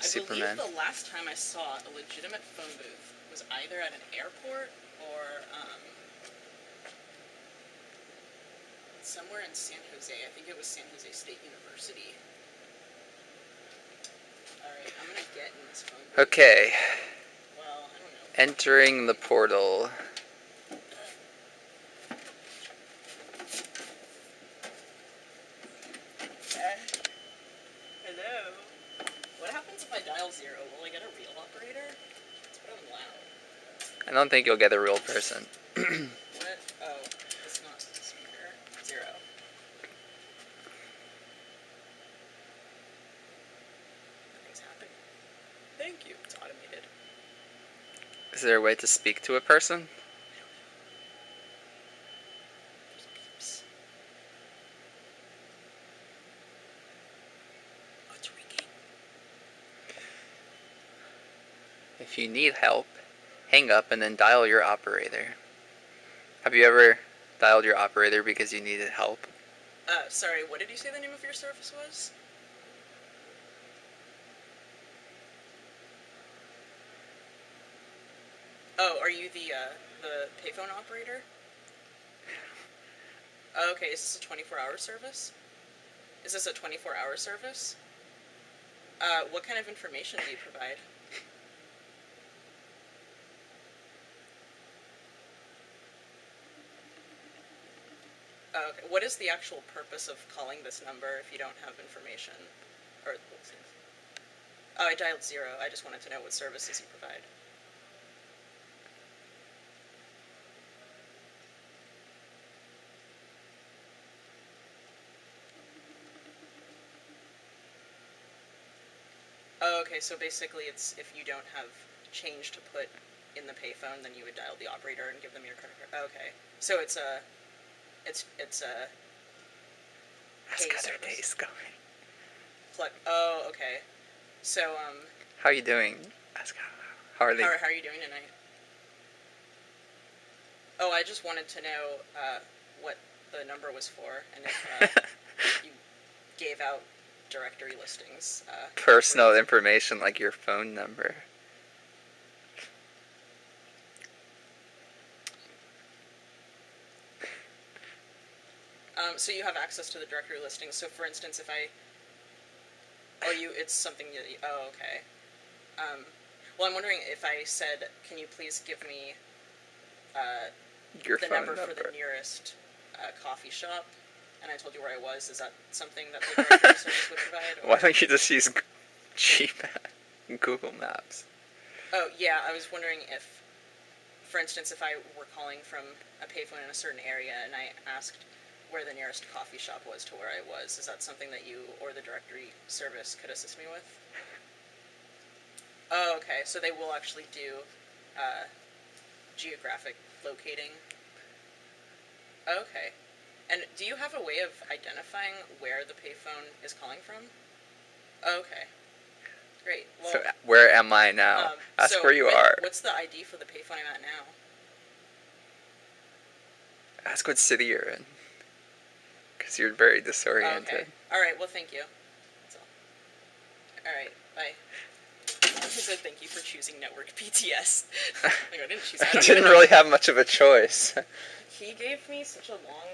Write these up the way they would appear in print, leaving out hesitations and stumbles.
Superman. I believe the last time I saw a legitimate phone booth was either at an airport or somewhere in San Jose. I think it was San Jose State University. Alright, I'm gonna get in this phone booth. Okay. Well, I don't know. Entering the portal. Hello. What happens if I dial 0? Will I get a real operator? That's what I'm loud. I don't think you'll get a real person. What? Oh, it's not the speaker. 0. Nothing's happening. Thank you. It's automated. Is there a way to speak to a person? If you need help, hang up and then dial your operator. Have you ever dialed your operator because you needed help? Sorry, what did you say the name of your service was? Oh, are you the payphone operator? Oh, okay, is this a 24-hour service? Is this a 24-hour service? What kind of information do you provide? Okay. What is the actual purpose of calling this number if you don't have information? Or, oh, I dialed 0. I just wanted to know what services you provide. Oh, okay, so basically it's if you don't have change to put in the payphone, then you would dial the operator and give them your credit card. Okay, so it's a... It's a... Ask how their day's going. Oh, okay. So, How are you doing? Ask how are they... How are you doing tonight? Oh, I just wanted to know, what the number was for, and if, you gave out directory listings. Personal information like your phone number. So you have access to the directory listings. So, for instance, if I... Oh, it's something that... Oh, okay. Well, I'm wondering if I said, can you please give me Your the phone number for the nearest coffee shop, and I told you where I was, is that something that the directory service would provide? Or? Why don't you just use Google Maps? Oh, yeah, I was wondering if, for instance, if I were calling from a payphone in a certain area and I asked where the nearest coffee shop was to where I was, is that something that you or the directory service could assist me with? Oh, okay, so they will actually do geographic locating. Okay. And do you have a way of identifying where the payphone is calling from? Okay. Great. Well, So where am I now? Ask where you are. What's the ID for the payphone I'm at now? Ask what city you're in. Because you're very disoriented. Okay. Alright, well, thank you. That's all. Alright, bye. He said thank you for choosing Network PTS. Like, I didn't choose that. I didn't really have much of a choice. He gave me such a long,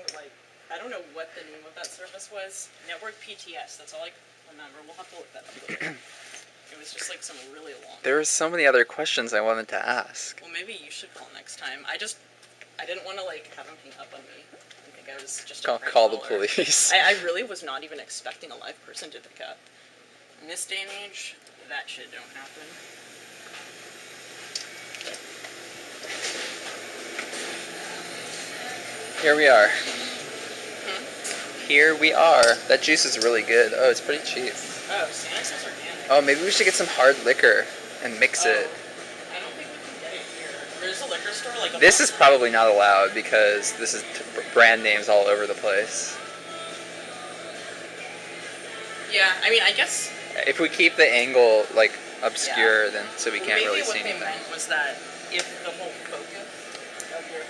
I don't know what the name of that service was. Network PTS, that's all I remember. We'll have to look that up later. It was just some really long... There were so many other questions I wanted to ask. Well, maybe you should call next time. I didn't want to, have him hang up on me. I think I was just a Call the caller. police. I really was not even expecting a live person to pick up. In this day and age, that shit don't happen. Here we are. Here we are. That juice is really good. Oh, it's pretty cheap. Oh, Santa's is organic. Oh, maybe we should get some hard liquor and mix it. I don't think we can get it here. There's a liquor store This is probably not allowed because this is brand names all over the place. Yeah, I mean, I guess... If we keep the angle, obscure, then so we can't really see Maybe what anything. they meant was that if the whole focus of your